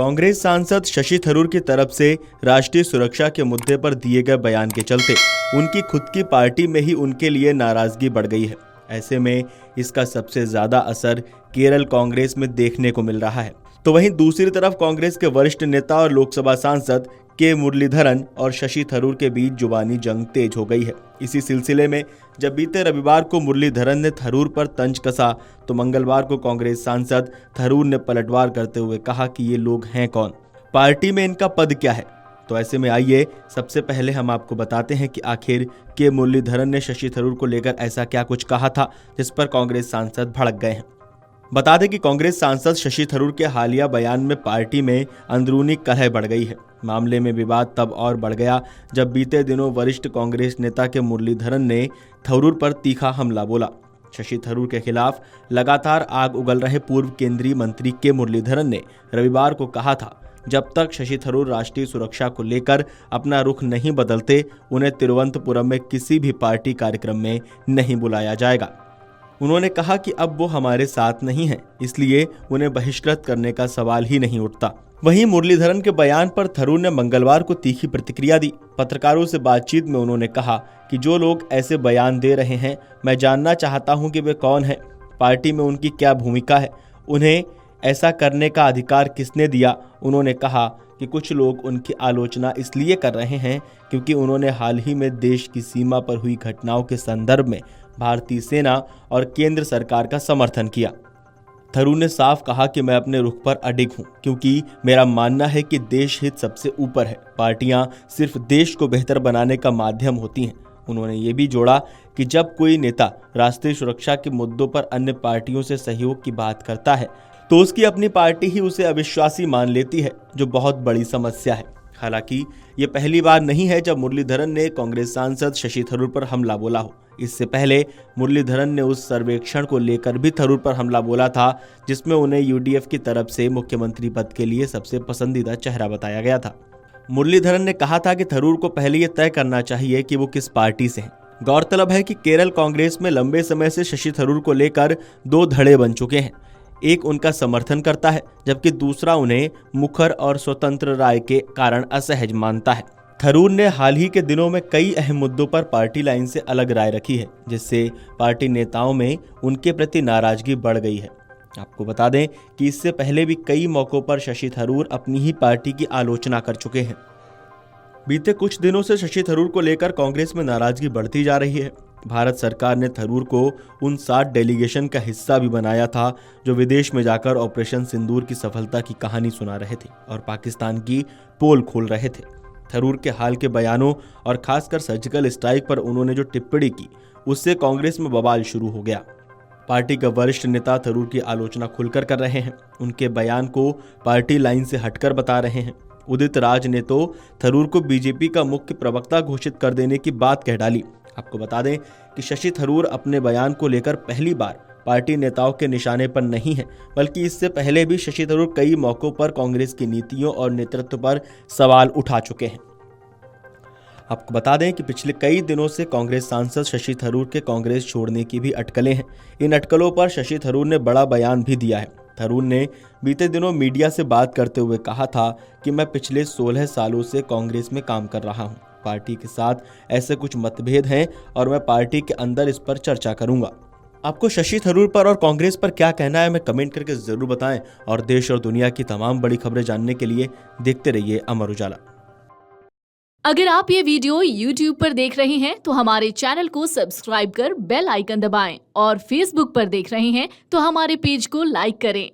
कांग्रेस सांसद शशि थरूर की तरफ से राष्ट्रीय सुरक्षा के मुद्दे पर दिए गए बयान के चलते उनकी खुद की पार्टी में ही उनके लिए नाराजगी बढ़ गई है। ऐसे में इसका सबसे ज्यादा असर केरल कांग्रेस में देखने को मिल रहा है। तो वहीं दूसरी तरफ कांग्रेस के वरिष्ठ नेता और लोकसभा सांसद के मुरलीधरन और शशि थरूर के बीच जुबानी जंग तेज हो गई है। इसी सिलसिले में जब बीते रविवार को मुरलीधरन ने थरूर पर तंज कसा तो मंगलवार को कांग्रेस सांसद थरूर ने पलटवार करते हुए कहा कि ये लोग हैं कौन, पार्टी में इनका पद क्या है। तो ऐसे में आइए सबसे पहले हम आपको बताते हैं कि आखिर के मुरलीधरन ने शशि थरूर को लेकर ऐसा क्या कुछ कहा था जिस पर कांग्रेस सांसद भड़क गए हैं। बता दें कि कांग्रेस सांसद शशि थरूर के हालिया बयान में पार्टी में अंदरूनी कलह बढ़ गई है। मामले में विवाद तब और बढ़ गया जब बीते दिनों वरिष्ठ कांग्रेस नेता के मुरलीधरन ने थरूर पर तीखा हमला बोला। शशि थरूर के खिलाफ लगातार आग उगल रहे पूर्व केंद्रीय मंत्री के मुरलीधरन ने रविवार को कहा था, जब तक शशि थरूर राष्ट्रीय सुरक्षा को लेकर अपना रुख नहीं बदलते उन्हें तिरुवनंतपुरम में किसी भी पार्टी कार्यक्रम में नहीं बुलाया जाएगा। उन्होंने कहा कि अब वो हमारे साथ नहीं हैं, इसलिए उन्हें बहिष्कृत करने का सवाल ही नहीं उठता। वहीं मुरलीधरन के बयान पर थरूर ने मंगलवार को तीखी प्रतिक्रिया दी। पत्रकारों से बातचीत में उन्होंने कहा कि जो लोग ऐसे बयान दे रहे हैं, मैं जानना चाहता हूं कि वे कौन हैं, पार्टी में उनकी क्या भूमिका है, उन्हें ऐसा करने का अधिकार किसने दिया। उन्होंने कहा कि कुछ लोग उनकी आलोचना इसलिए कर रहे हैं क्योंकि उन्होंने हाल ही में देश की सीमा पर हुई घटनाओं के संदर्भ में भारतीय सेना और केंद्र सरकार का समर्थन किया। थरूर ने साफ कहा कि मैं अपने रुख पर अडिग हूं क्योंकि मेरा मानना है कि देश हित सबसे ऊपर है। पार्टियां सिर्फ देश को बेहतर बनाने का माध्यम होती हैं। उन्होंने ये भी जोड़ा कि जब कोई नेता राष्ट्रीय सुरक्षा के मुद्दों पर अन्य पार्टियों से सहयोग की बात करता है तो उसकी अपनी पार्टी ही उसे अविश्वासी मान लेती है, जो बहुत बड़ी समस्या है। हालांकि ये पहली बार नहीं है जब मुरलीधरन ने कांग्रेस सांसद शशि थरूर पर हमला बोला हो। इससे पहले मुरलीधरन ने उस सर्वेक्षण को लेकर भी थरूर पर हमला बोला था जिसमें उन्हें यूडीएफ की तरफ से मुख्यमंत्री पद के लिए सबसे पसंदीदा चेहरा बताया गया था। मुरलीधरन ने कहा था कि थरूर को पहले ये तय करना चाहिए कि वो किस पार्टी से हैं। गौरतलब है कि केरल कांग्रेस में लंबे समय से शशि थरूर को लेकर दो धड़े बन चुके हैं। एक उनका समर्थन करता है जबकि दूसरा उन्हें मुखर और स्वतंत्र राय के कारण असहज मानता है। थरूर ने हाल ही के दिनों में कई अहम मुद्दों पर पार्टी लाइन से अलग राय रखी है, जिससे पार्टी नेताओं में उनके प्रति नाराजगी बढ़ गई है। आपको बता दें कि इससे पहले भी कई मौकों पर शशि थरूर अपनी ही पार्टी की आलोचना कर चुके हैं। बीते कुछ दिनों से शशि थरूर को लेकर कांग्रेस में नाराजगी बढ़ती जा रही है। भारत सरकार ने थरूर को उन 7 डेलीगेशन का हिस्सा भी बनाया था जो विदेश में जाकर ऑपरेशन सिंदूर की सफलता की कहानी सुना रहे थे और पाकिस्तान की पोल खोल रहे थे। थरूर के हाल के बयानों और खासकर सर्जिकल स्ट्राइक पर उन्होंने जो टिप्पणी की उससे कांग्रेस में बवाल शुरू हो गया। पार्टी के वरिष्ठ नेता थरूर की आलोचना खुलकर कर रहे हैं, उनके बयान को पार्टी लाइन से हटकर बता रहे हैं। उदित राज ने तो थरूर को बीजेपी का मुख्य प्रवक्ता घोषित कर देने की बात कह डाली। आपको बता दें कि शशि थरूर अपने बयान को लेकर पहली बार पार्टी नेताओं के निशाने पर नहीं है, बल्कि इससे पहले भी शशि थरूर कई मौकों पर कांग्रेस की नीतियों और नेतृत्व पर सवाल उठा चुके हैं। आपको बता दें कि पिछले कई दिनों से कांग्रेस सांसद शशि थरूर के कांग्रेस छोड़ने की भी अटकलें हैं। इन अटकलों पर शशि थरूर ने बड़ा बयान भी दिया है। थरूर ने बीते दिनों मीडिया से बात करते हुए कहा था कि मैं पिछले 16 सालों से कांग्रेस में काम कर रहा हूं। पार्टी के साथ ऐसे कुछ मतभेद हैं और मैं पार्टी के अंदर इस पर चर्चा करूंगा। आपको शशि थरूर पर और कांग्रेस पर क्या कहना है, हमें कमेंट करके जरूर बताएं और देश और दुनिया की तमाम बड़ी खबरें जानने के लिए देखते रहिए अमर उजाला। अगर आप ये वीडियो YouTube पर देख रहे हैं तो हमारे चैनल को सब्सक्राइब कर बेल आइकन दबाएं और Facebook पर देख रहे हैं तो हमारे पेज को लाइक करें।